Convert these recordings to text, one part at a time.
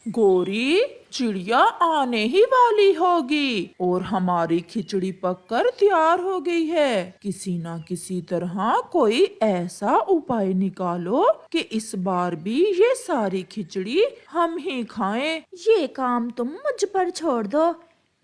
गोरी, चिड़िया आने ही वाली होगी और हमारी खिचड़ी पककर तैयार हो गई है। किसी ना किसी तरह कोई ऐसा उपाय निकालो कि इस बार भी ये सारी खिचड़ी हम ही खाएं। ये काम तुम मुझ पर छोड़ दो।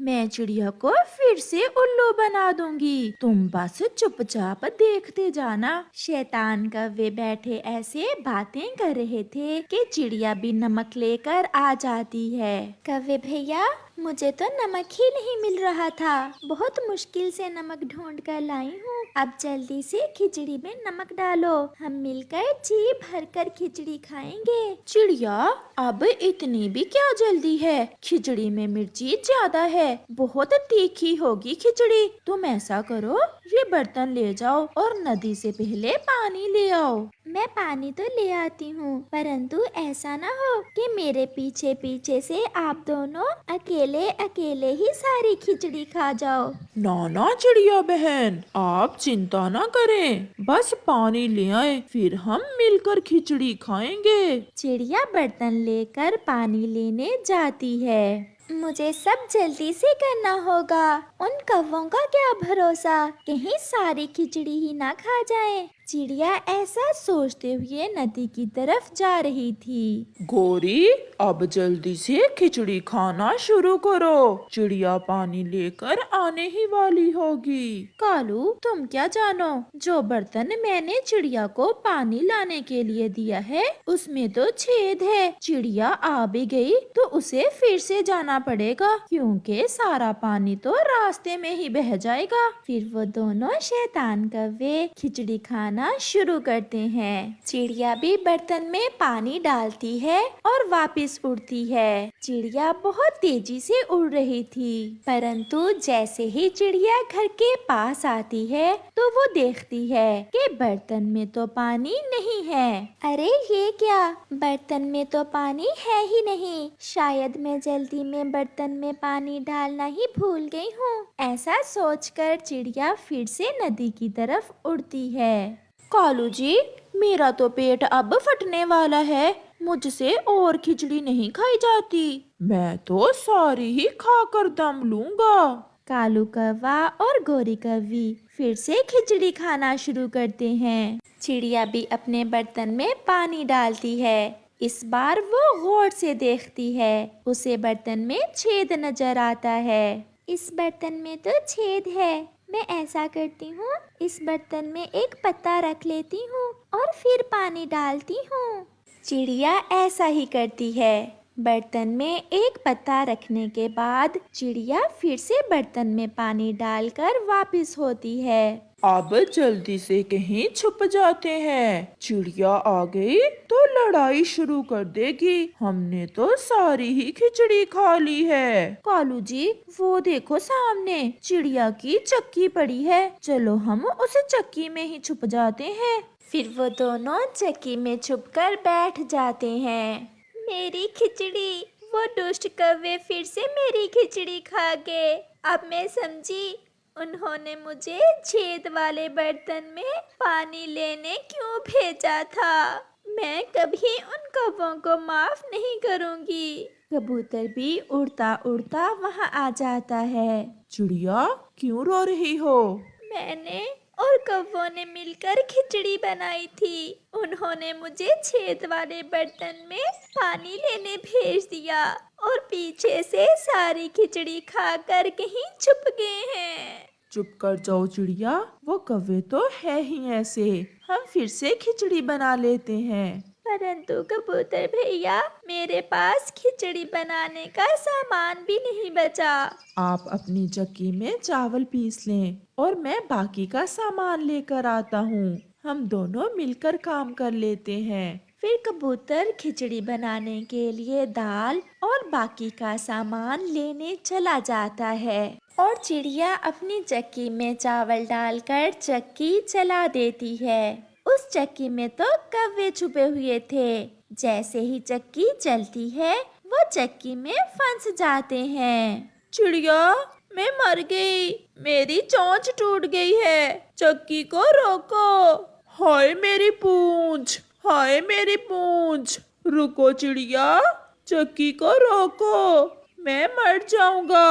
मैं चिड़िया को फिर से उल्लू बना दूंगी। तुम बस चुपचाप देखते जाना। शैतान कव्वे बैठे ऐसे बातें कर रहे थे कि चिड़िया भी नमक लेकर आ जाती है। कव्वे भैया, मुझे तो नमक ही नहीं मिल रहा था। बहुत मुश्किल से नमक ढूंढ कर लाई हूँ। अब जल्दी से खिचड़ी में नमक डालो। हम मिलकर जी भरकर खिचड़ी खाएंगे। चिड़िया, अब इतनी भी क्या जल्दी है? खिचड़ी में मिर्ची ज्यादा है, बहुत तीखी होगी खिचड़ी। तुम ऐसा करो, ये बर्तन ले जाओ और नदी से पहले पानी ले आओ। मैं पानी तो ले आती हूँ, परंतु ऐसा ना हो कि मेरे पीछे पीछे से आप दोनों अकेले अकेले ही सारी खिचड़ी खा जाओ। ना ना चिड़िया बहन, आप चिंता ना करें, बस पानी ले आए, फिर हम मिलकर खिचड़ी खाएंगे। चिड़िया बर्तन लेकर पानी लेने जाती है। मुझे सब जल्दी से करना होगा। उन कौवों का क्या भरोसा, कहीं सारी खिचड़ी ही ना खा जाए। चिड़िया ऐसा सोचते हुए नदी की तरफ जा रही थी। गोरी, अब जल्दी से खिचड़ी खाना शुरू करो, चिड़िया पानी लेकर आने ही वाली होगी। कालू, तुम क्या जानो, जो बर्तन मैंने चिड़िया को पानी लाने के लिए दिया है उसमें तो छेद है। चिड़िया आ भी गई तो उसे फिर से जाना पड़ेगा, क्योंकि सारा पानी तो रास्ते में ही बह जाएगा। फिर वो दोनों शैतान कव्वे खिचड़ी खाना शुरू करते हैं। चिड़िया भी बर्तन में पानी डालती है और वापस उड़ती है। चिड़िया बहुत तेजी से उड़ रही थी, परंतु जैसे ही चिड़िया घर के पास आती है तो वो देखती है कि बर्तन में तो पानी नहीं है। अरे ये क्या, बर्तन में तो पानी है ही नहीं। शायद मैं जल्दी में बर्तन में पानी डालना ही भूल गई हूँ। ऐसा सोचकर चिड़िया फिर से नदी की तरफ उड़ती है। कालू जी, मेरा तो पेट अब फटने वाला है। मुझसे और खिचड़ी नहीं खाई जाती। मैं तो सारी ही खाकर दम लूंगा। कालू कौवा और गोरी कौवी फिर से खिचड़ी खाना शुरू करते हैं। चिड़िया भी अपने बर्तन में पानी डालती है। इस बार वो गौर से देखती है। उसे बर्तन में छेद नजर आता है। इस बर्तन में तो छेद है। मैं ऐसा करती हूँ, इस बर्तन में एक पत्ता रख लेती हूँ और फिर पानी डालती हूँ। चिड़िया ऐसा ही करती है। बर्तन में एक पत्ता रखने के बाद चिड़िया फिर से बर्तन में पानी डालकर वापस होती है। अब जल्दी से कहीं छुप जाते हैं, चिड़िया आ गई तो लड़ाई शुरू कर देगी। हमने तो सारी ही खिचड़ी खा ली है। कालू जी, वो देखो सामने चिड़िया की चक्की पड़ी है। चलो हम उस चक्की में ही छुप जाते हैं। फिर वो दोनों चक्की में छुपकर बैठ जाते हैं। मेरी खिचड़ी, वो दुष्ट कौवे फिर से मेरी खिचड़ी खा गए। अब मैं समझी, उन्होंने मुझे छेद वाले बर्तन में पानी लेने क्यों भेजा था। मैं कभी उन कौवों को माफ नहीं करूंगी। कबूतर भी उड़ता उड़ता वहां आ जाता है। चिड़िया, क्यों रो रही हो? मैंने और कौवों ने मिलकर खिचड़ी बनाई थी। उन्होंने मुझे छेद वाले बर्तन में पानी लेने भेज दिया और पीछे से सारी खिचड़ी खाकर कहीं छुप गए हैं। चुप कर जाओ चिड़िया, वो कौवे तो है ही ऐसे। हम फिर से खिचड़ी बना लेते हैं। परंतु कबूतर भैया, मेरे पास खिचड़ी बनाने का सामान भी नहीं बचा। आप अपनी चक्की में चावल पीस लें और मैं बाकी का सामान लेकर आता हूँ। हम दोनों मिलकर काम कर लेते हैं। फिर कबूतर खिचड़ी बनाने के लिए दाल और बाकी का सामान लेने चला जाता है और चिड़िया अपनी चक्की में चावल डालकर चक्की चला देती है। उस चक्की में तो कौवे छुपे हुए थे। जैसे ही चक्की चलती है वो चक्की में फंस जाते हैं। चिड़िया, मैं मर गई, मेरी चोंच टूट गई है, चक्की को रोको। हाय मेरी पूंछ, हाय मेरी पूंछ। रुको चिड़िया, चक्की को रोको, मैं मर जाऊंगा।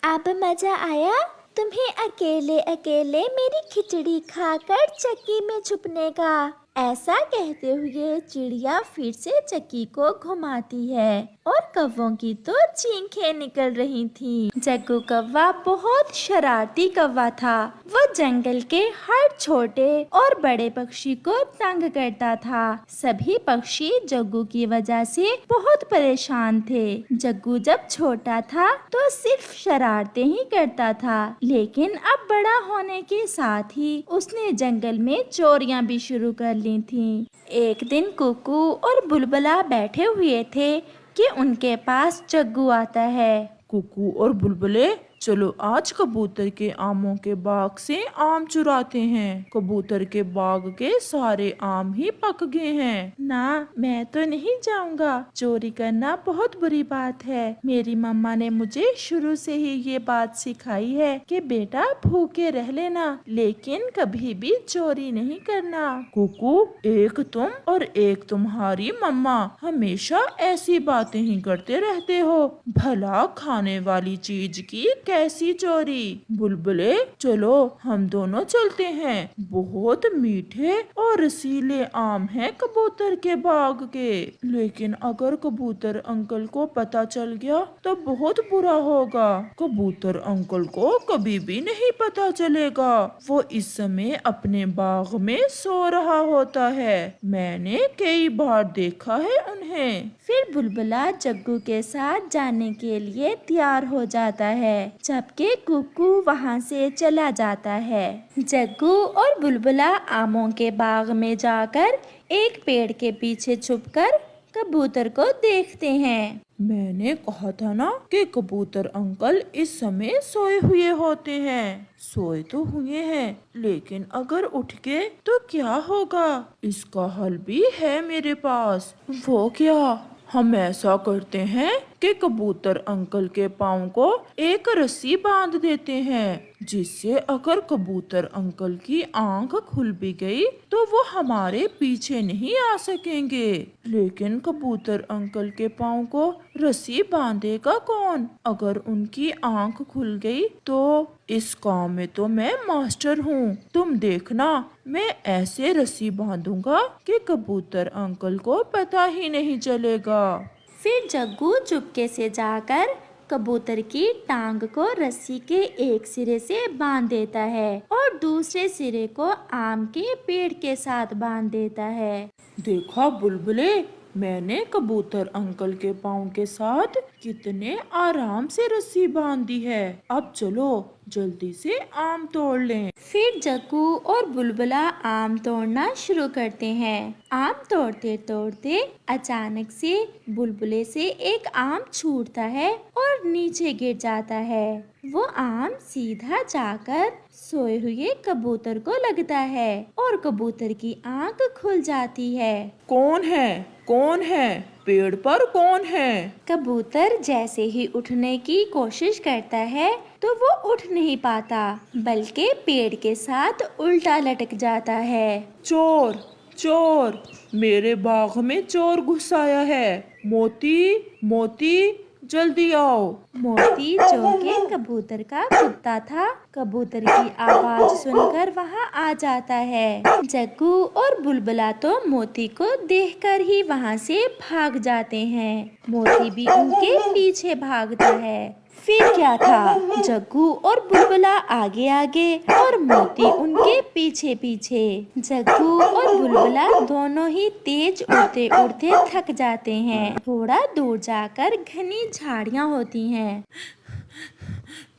अब मजा आया तुम्हें अकेले अकेले मेरी खिचड़ी खाकर चक्की में छुपने का। ऐसा कहते हुए चिड़िया फिर से चक्की को घुमाती है और कौवों की तो चीखें निकल रही थी। जग्गू कौवा बहुत शरारती कौवा था। वो जंगल के हर छोटे और बड़े पक्षी को तंग करता था। सभी पक्षी जग्गू की वजह से बहुत परेशान थे। जग्गू जब छोटा था तो सिर्फ शरारतें ही करता था, लेकिन अब बड़ा होने के साथ ही उसने जंगल में चोरियां भी शुरू कर ली थी। एक दिन कुकू और बुलबुला बैठे हुए थे कि उनके पास जग्गू आता है। कुकू और बुलबुले, चलो आज कबूतर के आमों के बाग से आम चुराते हैं। कबूतर के बाग के सारे आम ही पक गए हैं। ना, मैं तो नहीं जाऊंगा। चोरी करना बहुत बुरी बात है। मेरी मम्मा ने मुझे शुरू से ही ये बात सिखाई है कि बेटा भूखे रह लेना, लेकिन कभी भी चोरी नहीं करना। कुकू, एक तुम और एक तुम्हारी मम्मा हमेशा ऐसी बातें ही करते रहते हो। भला खाने वाली चीज की कैसी चोरी। बुलबुले, चलो हम दोनों चलते हैं। बहुत मीठे और रसीले आम हैं कबूतर के बाग के, लेकिन अगर कबूतर अंकल को पता चल गया तो बहुत बुरा होगा। कबूतर अंकल को कभी भी नहीं पता चलेगा। वो इस समय अपने बाग में सो रहा होता है। मैंने कई बार देखा है उन्हें। फिर बुलबुला जग्गू के साथ जाने के लिए तैयार हो जाता है, जबकि कुकू वहाँ से चला जाता है। जग्गू और बुलबुला आमों के बाग में जाकर एक पेड़ के पीछे छुपकर कबूतर को देखते हैं। मैंने कहा था ना कि कबूतर अंकल इस समय सोए हुए होते हैं। सोए तो हुए हैं, लेकिन अगर उठ गए तो क्या होगा? इसका हल भी है मेरे पास। वो क्या? हम ऐसा करते हैं कि कबूतर अंकल के पाँव को एक रस्सी बांध देते हैं, जिससे अगर कबूतर अंकल की आंख खुल भी गई तो वो हमारे पीछे नहीं आ सकेंगे। लेकिन कबूतर अंकल के पाँव को रस्सी बांधेगा कौन? अगर उनकी आंख खुल गई तो इस काम में तो मैं मास्टर हूँ। तुम देखना, मैं ऐसे रस्सी बांधूंगा कि कबूतर अंकल को पता ही नहीं चलेगा। फिर जग्गू चुपके से जाकर कबूतर की टांग को रस्सी के एक सिरे से बांध देता है और दूसरे सिरे को आम के पेड़ के साथ बांध देता है। देखा बुलबुले, मैंने कबूतर अंकल के पाँव के साथ कितने आराम से रस्सी बांध दी है। अब चलो जल्दी से आम तोड़ लें। फिर जग्गू और बुलबुला आम तोड़ना शुरू करते हैं। आम तोड़ते तोड़ते अचानक से बुलबुले से एक आम छूटता है और नीचे गिर जाता है। वो आम सीधा जाकर सोए हुए कबूतर को लगता है और कबूतर की आंख खुल जाती है। कौन है? कौन है? पेड़ पर कौन है? कबूतर जैसे ही उठने की कोशिश करता है तो वो उठ नहीं पाता, बल्कि पेड़ के साथ उल्टा लटक जाता है। चोर! चोर! मेरे बाग में चोर घुस आया है। मोती! मोती! जल्दी आओ। मोती, जो कि कबूतर का कुत्ता था, कबूतर की आवाज सुनकर वहाँ आ जाता है। जग्गू और बुलबुला तो मोती को देखकर ही वहाँ से भाग जाते हैं। मोती भी उनके पीछे भागता है। फिर क्या था, जग्गू और बुलबुला आगे आगे और मोती उनके पीछे पीछे। जग्गू और बुलबुला दोनों ही तेज उड़ते उड़ते थक जाते हैं। थोड़ा दूर जाकर घनी झाड़ियाँ होती हैं।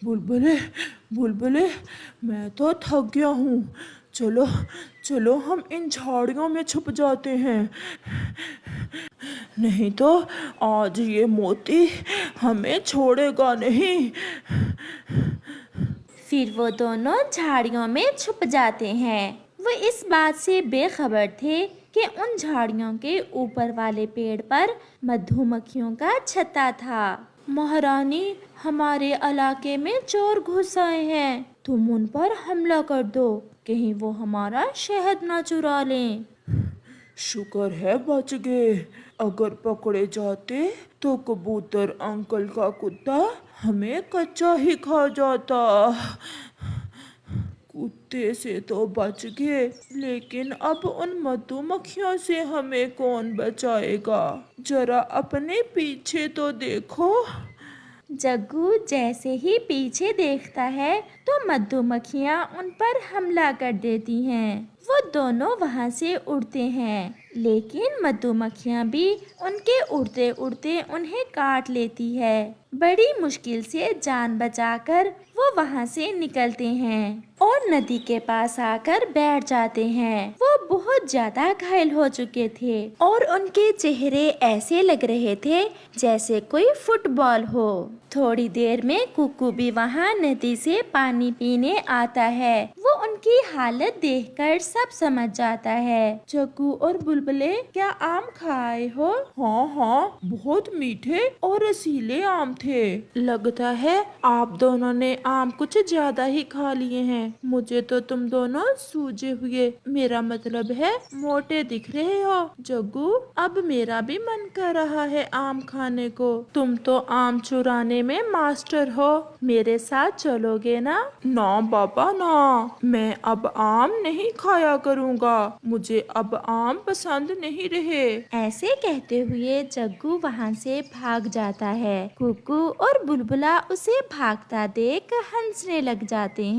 बुलबुले, बुलबुले, मैं तो थक गया हूँ। चलो चलो हम इन झाड़ियों में छुप जाते हैं, नहीं तो आज ये मोती हमें छोड़ेगा नहीं। फिर वो दोनों झाड़ियों में छुप जाते हैं। वो इस बात से बेखबर थे कि उन झाड़ियों के ऊपर वाले पेड़ पर मधुमक्खियों का छत्ता था। महारानी, हमारे इलाके में चोर घुस आए हैं, तुम उन पर हमला कर दो, कहीं वो हमारा शहद ना चुरा लें। शुक्र है बच गए। अगर पकड़े जाते तो कबूतर अंकल का कुत्ता हमें कच्चा ही खा जाता। कुत्ते से तो बच गए, लेकिन अब उन मधुमक्खियों से हमें कौन बचाएगा? जरा अपने पीछे तो देखो। जग्गू जैसे ही पीछे देखता है तो मधुमक्खियाँ उन पर हमला कर देती हैं। वो दोनों वहाँ से उड़ते हैं, लेकिन मधुमक्खियाँ भी उनके उड़ते उड़ते उन्हें काट लेती है। बड़ी मुश्किल से जान बचाकर वो वहाँ से निकलते हैं और नदी के पास आकर बैठ जाते हैं। वो बहुत ज्यादा घायल हो चुके थे और उनके चेहरे ऐसे लग रहे थे जैसे कोई फुटबॉल हो। थोड़ी देर में कुकू भी वहाँ नदी से पानी पीने आता है। वो उनकी हालत देखकर सब समझ जाता है। जग्गू और बुलबुले, क्या आम खाए हो? हाँ हाँ, बहुत मीठे और रसीले आम थे। लगता है आप दोनों ने आम कुछ ज्यादा ही खा लिए हैं। मुझे तो तुम दोनों सूजे हुए, मेरा मतलब है मोटे दिख रहे हो। जग्गू, अब मेरा भी मन कर रहा है आम खाने को। तुम तो आम चुराने में मास्टर हो, मेरे साथ चलोगे ना? ना बाबा ना, मैं अब आम नहीं खाया करूँगा। मुझे अब आम पसंद नहीं रहे। ऐसे कहते हुए जग्गू वहाँ से भाग जाता है। कुकू और बुलबुला उसे भागता देख हंसने लग जाते हैं।